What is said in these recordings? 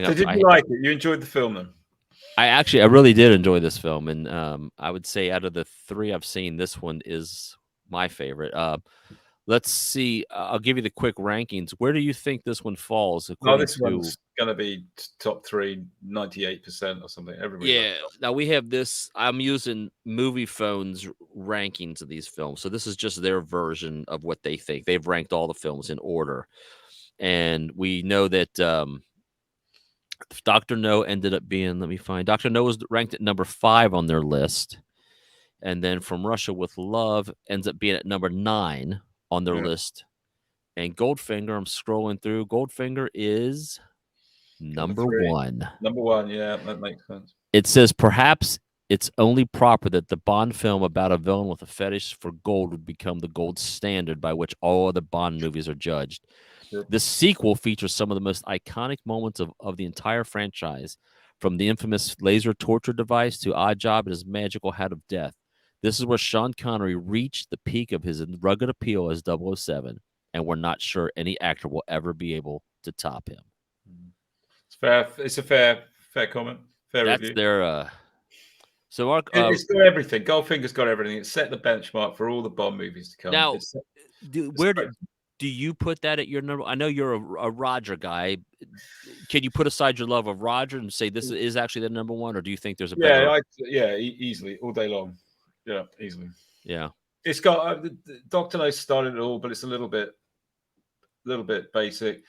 bring So up. did you like it? You enjoyed the film then? I really did enjoy this film, and I would say out of the three I've seen, this one is my favorite. Let's see. I'll give you the quick rankings. Where do you think this one falls Oh, according this to? one's going to be top three, 98% or something. Everybody loves Yeah. Now we have this. I'm using Movie Phone's rankings of these films, so this is just their version of what they think. They've ranked all the films in order, and we know that Doctor No ended up being. Let me find. Doctor No was ranked at number 5 on their list, and then From Russia with Love ends up being at number 9 on their it. Yeah. list. And Goldfinger, I'm scrolling through. Goldfinger is Number number 3. 1. Number 1, yeah, that makes sense. It says perhaps it's only proper that the Bond film about a villain with a fetish for gold would become the gold standard by which all other Bond movies are judged. Sure. This sequel features some of the most iconic moments of the entire franchise, from the infamous laser torture device to Oddjob and his magical hat of death. This is where Sean Connery reached the peak of his rugged appeal as 007, and we're not sure any actor will ever be able to top him. It's fair. It's a fair comment. Fair That's review. their. So Mark, It's got everything. Goldfinger's got everything. It set the benchmark for all the Bond movies to come. now, do you put that at your number? I know you're a Roger guy. Can you put aside your love of Roger and say this is actually the number 1, or do you think there's a better? Easily all day long. Yeah, easily. Yeah, it's got Doctor No started it all, but it's a little bit basic.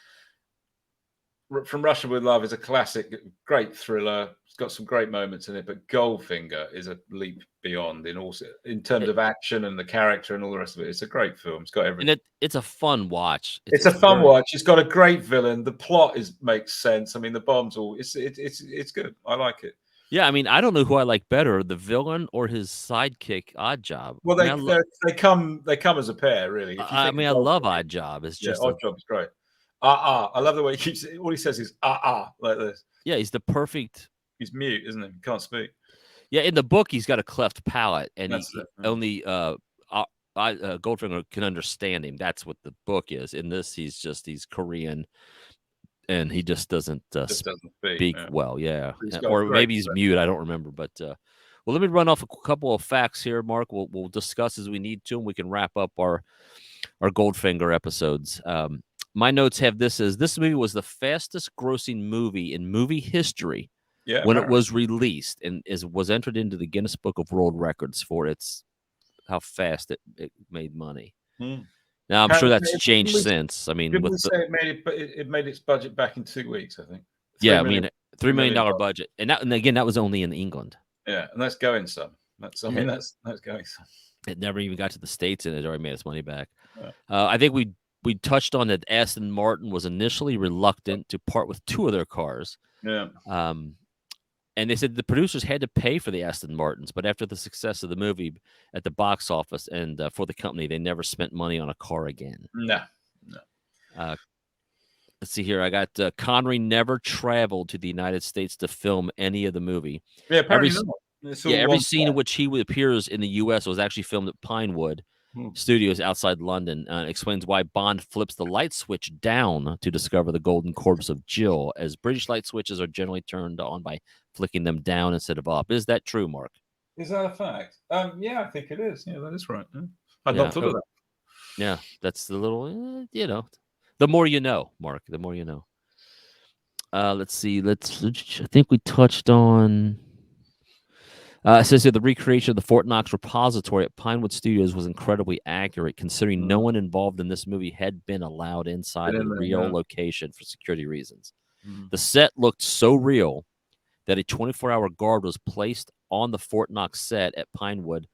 From Russia with Love is a classic, great thriller. It's got some great moments in it, but Goldfinger is a leap beyond in terms of action and the character and all the rest of it. It's a great film. It's got everything. And it's a fun watch. It's a fun watch. It's got a great villain. The plot makes sense. I mean, the bombs all. It's good. I like it. Yeah, I mean, I don't know who I like better, the villain or his sidekick, Oddjob. Well, they come as a pair, really. I love Oddjob. It's just Oddjob is great. I love the way all he says is like this. Yeah, he's the perfect. He's mute, isn't he? He can't speak. Yeah, in the book, he's got a cleft palate, and only Goldfinger can understand him. That's what the book is. In this, he's Korean, and he just doesn't speak well. Yeah, or maybe he's mute. I don't remember. But well, let me run off a couple of facts here, Mark. We'll discuss as we need to, and we can wrap up our Goldfinger episodes. My notes have this as this movie was the fastest grossing movie in movie history when it was released, and was entered into the Guinness Book of World Records for how fast it made money. Now I'm sure that's changed since. I mean, people say it made its budget back in 2 weeks. I think. Yeah, I mean, $3 million budget, and again that was only in England. Yeah, and that's going some. That's going some. It never even got to the States, and it already made its money back. Yeah. I think we touched on that Aston Martin was initially reluctant to part with 2 of their cars. Yeah. And they said the producers had to pay for the Aston Martins, but after the success of the movie at the box office and for the company, they never spent money on a car again. No. Let's see here. I got Connery never traveled to the United States to film any of the movie. Yeah, apparently every scene in which he appears in the U.S. was actually filmed at Pinewood Studios outside London. Explains why Bond flips the light switch down to discover the golden corpse of Jill, as British light switches are generally turned on by flicking them down instead of up. Is that true, Mark? Is that a fact? Yeah, I think it is. Yeah, that is right. I'd not thought of that. Yeah, that's the little, the more you know, Mark, the more you know. Let's see. I think we touched on... it says here the recreation of the Fort Knox repository at Pinewood Studios was incredibly accurate, considering no one involved in this movie had been allowed inside the real location for security reasons. The set looked so real that a 24-hour guard was placed on the Fort Knox set at Pinewood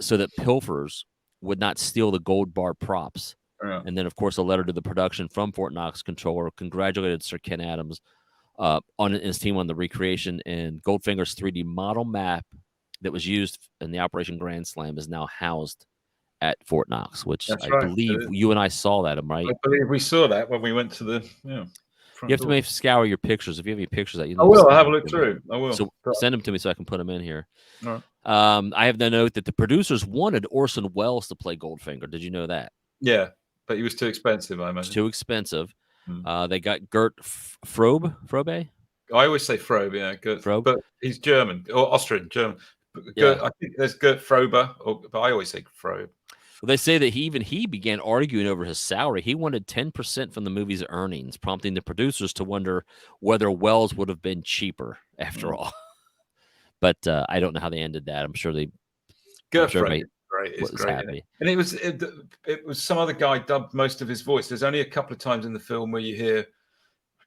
so that pilfers would not steal the gold bar props. Yeah. And then, of course, a letter to the production from Fort Knox controller congratulated Sir Ken Adams on his team on the recreation, and Goldfinger's 3D model map that was used in the Operation Grand Slam is now housed at Fort Knox, which believe you and I saw that, right? I believe we saw that when we went to the You have to maybe scour your pictures. If you have any pictures that you I will. I'll have a look through. I will. So send them to me so I can put them in here. All right. I have the note that the producers wanted Orson Welles to play Goldfinger. Did you know that? Yeah, but he was too expensive, I imagine. Too expensive. They got Gert Frobe. I always say Frobe, yeah, Gert, Frobe. but he's German or Austrian, German. Yeah. I think there's Gert Frobe, but I always say Frobe. Well, they say that he began arguing over his salary. He wanted 10% from the movie's earnings, prompting the producers to wonder whether Wells would have been cheaper after all. But I don't know how they ended that. I'm sure Gert Frobe is great. It's great, happy. and it was some other guy dubbed most of his voice. There's only a couple of times in the film where you hear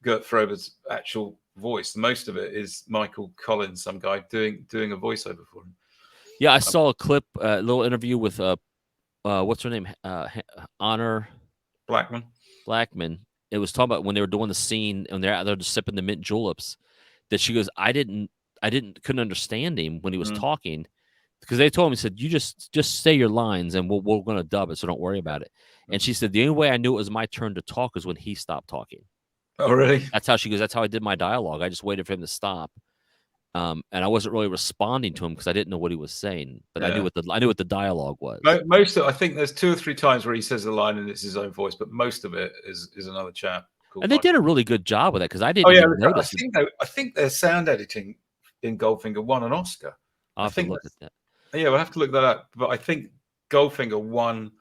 Gert Frobe's actual voice. Most of it is Michael Collins, some guy doing a voiceover for him. Yeah, I saw a clip, a little interview with what's her name, Honor Blackman. It was talking about when they were doing the scene and they're out there just sipping the mint juleps. That she goes, couldn't understand him when he was talking, because they told him, he said, you just say your lines and we're going to dub it, so don't worry about it. And she said the only way I knew it was my turn to talk is when he stopped talking. Oh, really? That's how she goes. That's how I did my dialogue. I just waited for him to stop. And I wasn't really responding to him because I didn't know what he was saying, but I knew what the dialogue was. I think there's 2 or 3 times where he says the line and it's his own voice, but most of it is another chap. And they did a really good job with that, because I didn't even notice. I think their sound editing in Goldfinger won an Oscar. I'll have to look at that. Yeah, we'll have to look that up. But I think Goldfinger won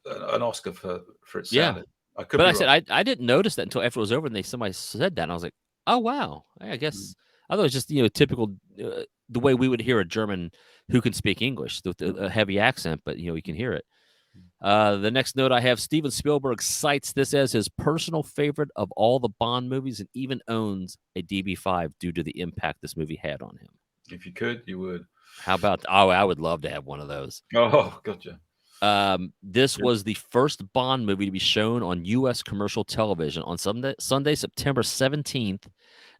an Oscar for its sound. But I said I didn't notice that until after it was over, and somebody said that, and I was like, oh wow, I guess I thought it was just typical the way we would hear a German who can speak English with a heavy accent, but you can hear it. The next note I have: Steven Spielberg cites this as his personal favorite of all the Bond movies, and even owns a DB5 due to the impact this movie had on him. If you could, you would. How about? Oh, I would love to have one of those. Oh, gotcha. This was the first Bond movie to be shown on U.S. commercial television on Sunday, September 17th,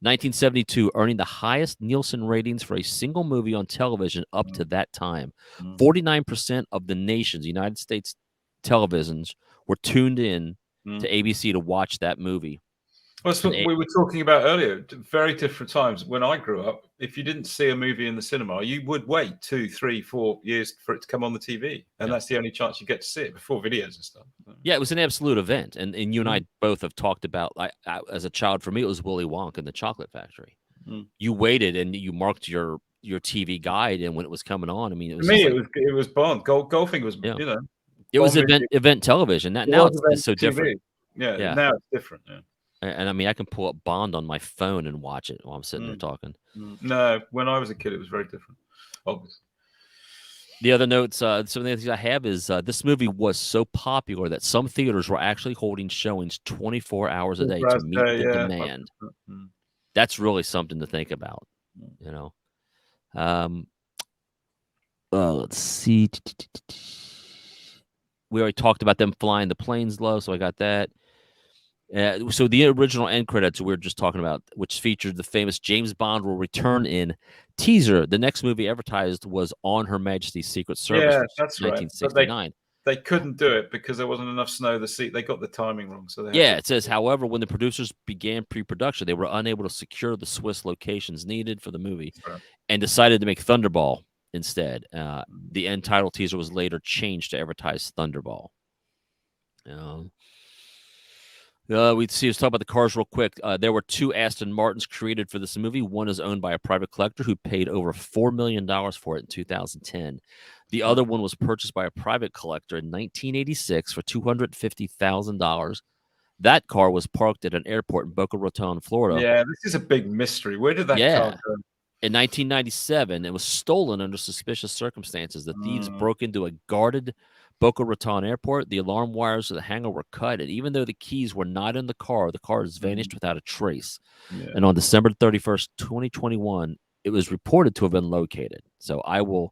1972, earning the highest Nielsen ratings for a single movie on television up to that time. 49% of the nation's United States televisions were tuned in to ABC to watch that movie. Well, that's what we were talking about earlier. Very different times. When I grew up, if you didn't see a movie in the cinema, you would wait 2, 3, 4 years for it to come on the TV, and that's the only chance you get to see it before videos and stuff. Yeah, it was an absolute event, and you and I both have talked about. As a child, for me, it was Willy Wonka and the Chocolate Factory. You waited and you marked your TV guide, and when it was coming on, I mean, it was it was Bond. Goldfinger was it was event television. Now it's so different. Yeah, now it's different. Yeah. And I mean, I can pull up Bond on my phone and watch it while I'm sitting there talking. No, when I was a kid, it was very different. Obviously. The other notes, some of the things I have is this movie was so popular that some theaters were actually holding showings 24 hours a day to meet the demand. That's really something to think about, let's see. We already talked about them flying the planes low, so I got that. So the original end credits we were just talking about, which featured the famous James Bond will return in teaser. The next movie advertised was On Her Majesty's Secret Service. Yeah, that's 1969. Right. They couldn't do it because there wasn't enough snow. They got the timing wrong. So it says, however, when the producers began pre-production, they were unable to secure the Swiss locations needed for the movie, and decided to make Thunderball instead. The end title teaser was later changed to advertise Thunderball. Let's talk about the cars real quick. There were 2 Aston Martins created for this movie. One is owned by a private collector who paid over $4 million for it in 2010. The other one was purchased by a private collector in 1986 for $250,000. That car was parked at an airport in Boca Raton, Florida. Yeah, this is a big mystery. Where did that car go? In 1997, it was stolen under suspicious circumstances. The thieves broke into a guarded Boca Raton Airport. The alarm wires of the hangar were cut, and even though the keys were not in the car has vanished without a trace. And on December 31st, 2021, it was reported to have been located. So I will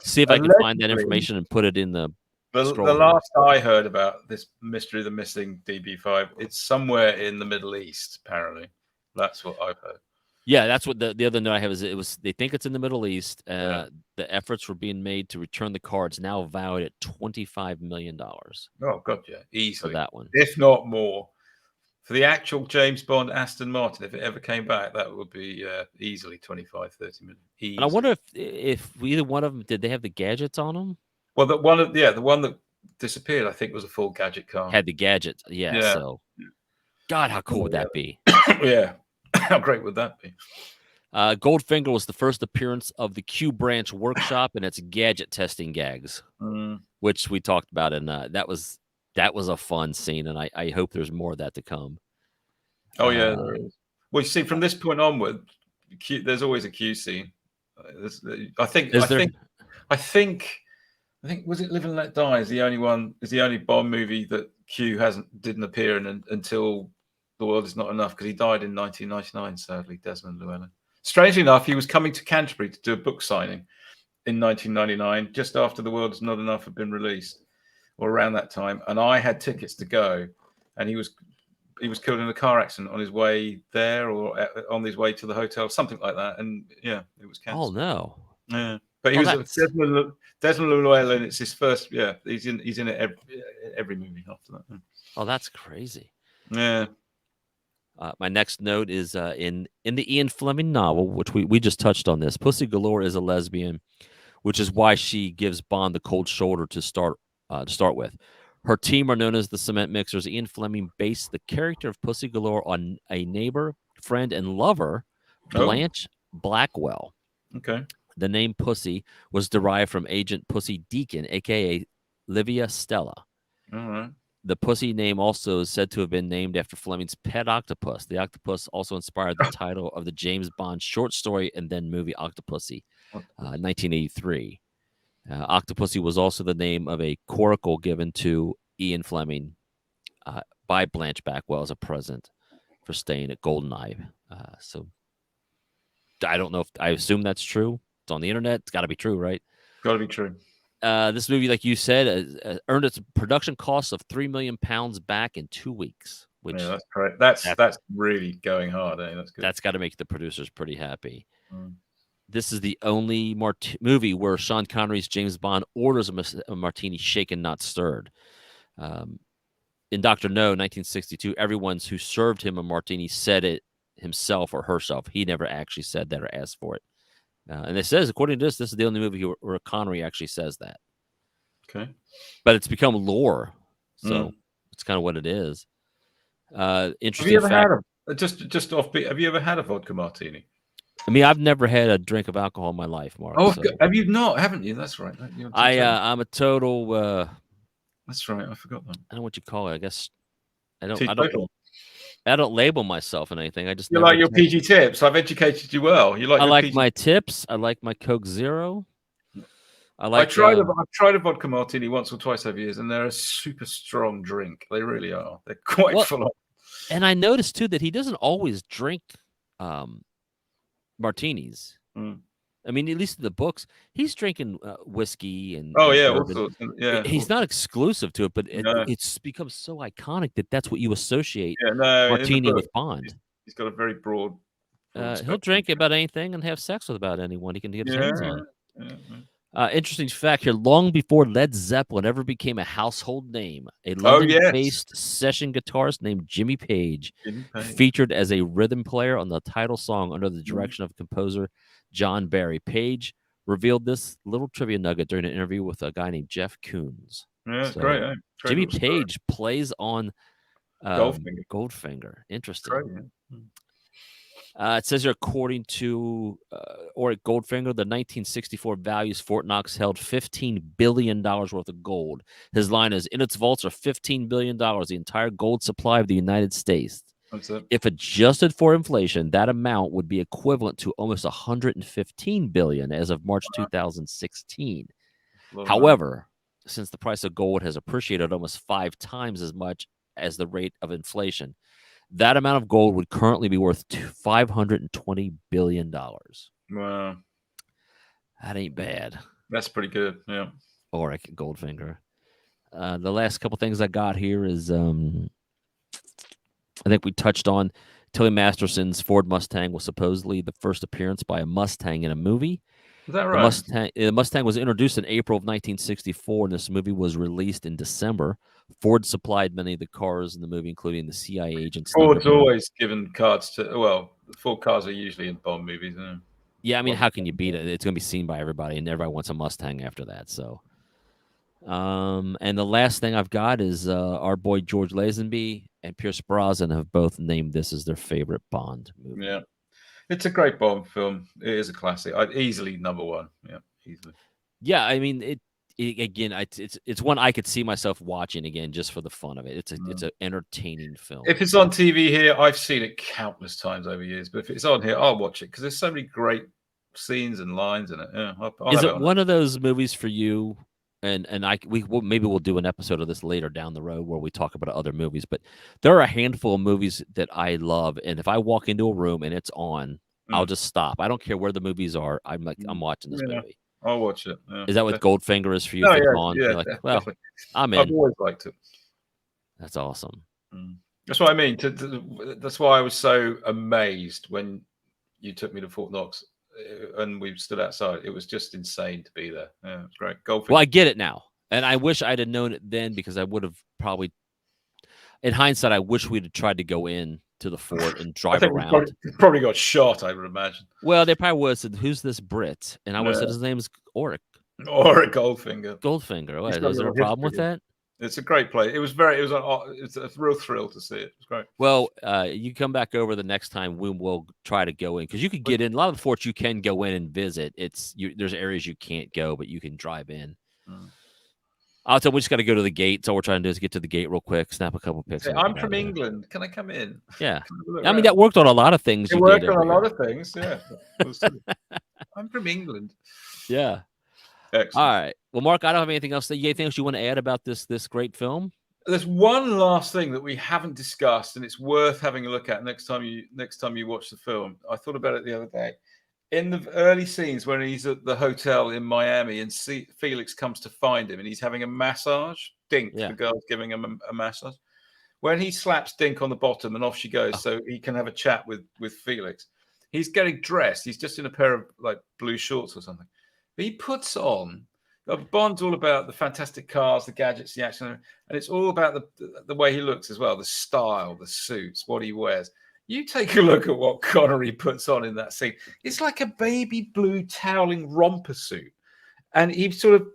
see if I can find that information and put it in the last I heard about this mystery of the missing DB5, it's somewhere in the Middle East, apparently. That's what I've heard. Yeah, that's what the other note I have is they think it's in the Middle East. The efforts were being made to return the car. It's now valued at $25 million. Oh, God, yeah. Easily. For that one. If not more. For the actual James Bond Aston Martin, if it ever came back, that would be easily 25, 30 million. Easily. And I wonder if either one of them, did they have the gadgets on them? Well, the one that disappeared, I think, was a full gadget car. Had the gadgets, so God, how cool Oh, would that be? yeah. How great would that be? Goldfinger was the first appearance of the Q Branch Workshop and its gadget testing gags, which we talked about, and that was a fun scene, and I hope there's more of that to come. Oh yeah, there is. Well, you see, from this point onward, there's always a Q scene. I think. Is there? I think. Was it Live and Let Die is the only one. Is the only Bond movie that Q didn't appear in until The World Is Not Enough, because he died in 1999. Sadly, Desmond Llewellyn. Strangely enough, he was coming to Canterbury to do a book signing in 1999, just after The World Is Not Enough had been released, or around that time. And I had tickets to go, and he was killed in a car accident on his way there, or on his way to the hotel, something like that. And yeah, it was cancelled. Oh no. Yeah, but he was Desmond Llewellyn. It's his first. Yeah, he's in it every movie after that. Oh, that's crazy. Yeah. My next note is in the Ian Fleming novel, which we just touched on this. Pussy Galore is a lesbian, which is why she gives Bond the cold shoulder to start with. Her team are known as the Cement Mixers. Ian Fleming based the character of Pussy Galore on a neighbor, friend, and lover, Blanche Blackwell. Okay. The name Pussy was derived from Agent Pussy Deacon, a.k.a. Livia Stella. All right. The Pussy name also is said to have been named after Fleming's pet octopus. The octopus also inspired the title of the James Bond short story and then movie Octopussy, 1983. Octopussy was also the name of a coracle given to Ian Fleming by Blanche Blackwell as a present for staying at Goldeneye. So I don't know if I assume that's true. It's on the internet. It's got to be true, right? Got to be true. This movie, like you said, earned its production costs of £3 million back in 2 weeks. Which yeah, that's correct. That's really going hard. That's good. That's got to make the producers pretty happy. This is the only movie where Sean Connery's James Bond orders a martini shaken, not stirred. In Dr. No, 1962, everyone who served him a martini said it himself or herself. He never actually said that or asked for it. And it says, according to this is the only movie where Connery actually says that. Okay. But it's become lore. So it's kind of what it is. Interesting have you ever fact. Had just offbeat, have you ever had a vodka martini? I mean, I've never had a drink of alcohol in my life, Mark. Oh, so. Have you not? Haven't you? That's right. I'm a total. That's right. I forgot that. I don't know what you call it. I guess I don't label myself in anything. I just you like your PG tips. I've educated you well. You like. I like my tips. I like my Coke Zero. I've tried a vodka martini once or twice over years, and they're a super strong drink. They really are. They're quite full on. And I noticed too that he doesn't always drink martinis. I mean, at least in the books, he's drinking whiskey and all sorts. Yeah, he's not exclusive to it, but it's become so iconic that that's what you associate martini with Bond. He's got a very broad he'll drink about anything and have sex with about anyone he can get his hands on. Interesting fact here: long before Led Zeppelin ever became a household name, a London-based session guitarist named Jimmy Page featured as a rhythm player on the title song under the direction of composer John Barry. Page revealed this little trivia nugget during an interview with a guy named Jeff Koons. Yeah, that's great. Jimmy Page plays on Goldfinger. Interesting. Great, it says here, according to Goldfinger, the 1964 values Fort Knox held $15 billion worth of gold. His line is, in its vaults are $15 billion, the entire gold supply of the United States. That's it. If adjusted for inflation, that amount would be equivalent to almost $115 billion as of March 2016. However, since the price of gold has appreciated almost 5 times as much as the rate of inflation, that amount of gold would currently be worth $520 billion. Wow. That ain't bad. That's pretty good, yeah. Or Goldfinger. The last couple things I got here is, I think we touched on Tilly Masterson's Ford Mustang was supposedly the first appearance by a Mustang in a movie. Is that right? The Mustang was introduced in April of 1964, and this movie was released in December. Ford supplied many of the cars in the movie, including the CIA agents. Ford's always given cars to, Ford cars are usually in Bond movies. Isn't it? Yeah, I mean, how can you beat it? It's going to be seen by everybody, and everybody wants a Mustang after that. So, And the last thing I've got is our boy George Lazenby and Pierce Brosnan have both named this as their favorite Bond movie. Yeah, it's a great Bond film. It is a classic. Easily number one. Yeah, easily. Yeah, I mean again. It's one I could see myself watching again just for the fun of it. It's an entertaining film. If it's on TV here, I've seen it countless times over years. But if it's on here, I'll watch it because there's so many great scenes and lines in it. Yeah, I'll Is have it it one of those movies for you? And maybe we'll do an episode of this later down the road where we talk about other movies. But there are a handful of movies that I love, and if I walk into a room and it's on, I'll just stop. I don't care where the movies are. I'm like, I'm watching this movie. I'll watch it. Yeah, is that what definitely. Goldfinger is for you? Oh, If it's yeah, on, yeah, you're like, well, definitely. I'm in. I've always liked it. That's awesome. That's what I mean. That's why I was so amazed when you took me to Fort Knox and we stood outside. It was just insane to be there. Yeah, it was great. Goldfinger. Well, I get it now, and I wish I'd have known it then because I would have probably. In hindsight, I wish we'd have tried to go in to the fort and drive around. Probably got shot, I would imagine. Well, they probably would have said, "Who's this Brit?" And I would have said his name is Auric. Auric Goldfinger. Goldfinger. What, is there a problem with that? It's a great play. It's a real thrill to see it. It's great. Well, you come back over the next time. We will try to go in because you could get in a lot of the forts. You can go in and visit. There's areas you can't go, but you can drive in. I'll tell you, we just got to go to the gate. So all we're trying to do is get to the gate real quick, snap a couple pics. I'm from England. Can I come in? Yeah. I mean, that worked on a lot of things. It worked on a lot of things, yeah. I'm from England. Yeah. Excellent. All right. Well, Mark, I don't have anything else. Anything else you want to add about this great film? There's one last thing that we haven't discussed, and it's worth having a look at next time you watch the film. I thought about it the other day. In the early scenes when he's at the hotel in Miami and Felix comes to find him and he's having a massage, Dink, the girl's giving him a massage. When he slaps Dink on the bottom and off she goes so he can have a chat with Felix, he's getting dressed. He's just in a pair of like blue shorts or something. But he puts on, Bond's all about the fantastic cars, the gadgets, the action, and it's all about the way he looks as well, the style, the suits, what he wears. You take a look at what Connery puts on in that scene. It's like a baby blue toweling romper suit. And he sort of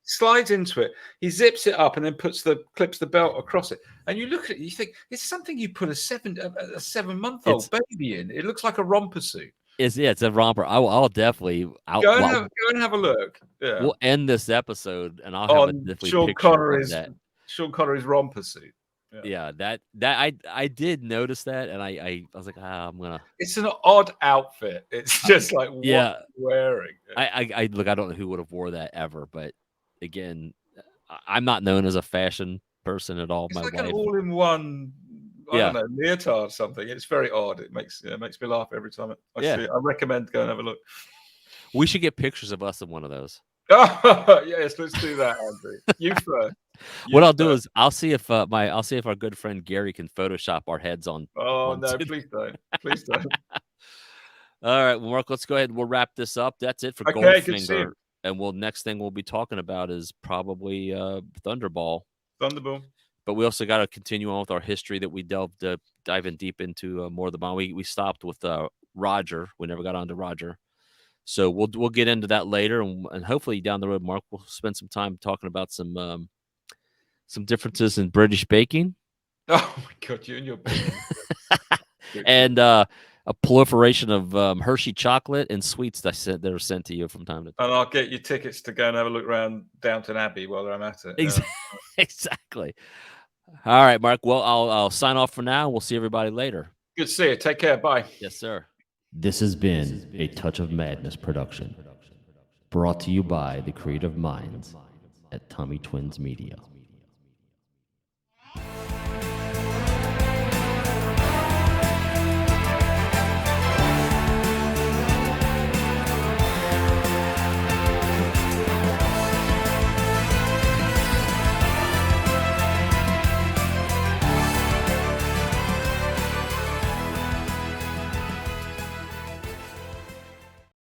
slides into it. He zips it up and then clips the belt across it. And you look at it, you think, it's something you put a 7-month-old baby in. It looks like a romper suit. It's a romper. I'll definitely go and have a look. Yeah. We'll end this episode and I'll have a Sean Connery's romper suit. Yeah, that I did notice that, and I was like, I'm gonna. It's an odd outfit. It's just like what you're wearing. I look. I don't know who would have wore that ever, but again, I'm not known as a fashion person at all. It's like an all-in-one. I don't know, leotard or something. It's very odd. It makes me laugh every time I see it. I recommend go and have a look. We should get pictures of us in one of those. Yes, let's do that, Andrew. You first. What I'll do is I'll see if our good friend Gary can Photoshop our heads on. Oh no, please don't. Please don't. All right, well, Mark, let's go ahead and we'll wrap this up. That's it for Goldfinger. And next thing we'll be talking about is probably Thunderball. But we also got to continue on with our history that we diving deep into more of the Bond. We stopped with Roger. We never got on to Roger. So we'll get into that later, and hopefully down the road, Mark, we'll spend some time talking about some differences in British baking. Oh my God, you and your baking. And a proliferation of Hershey chocolate and sweets that are sent to you from time to time. And I'll get you tickets to go and have a look around Downton Abbey while I'm at it. Exactly. All right, Mark. Well, I'll sign off for now. We'll see everybody later. Good to see you. Take care. Bye. Yes, sir. This has been a Touch of Madness production, brought to you by the creative minds at Tommy Twins Media.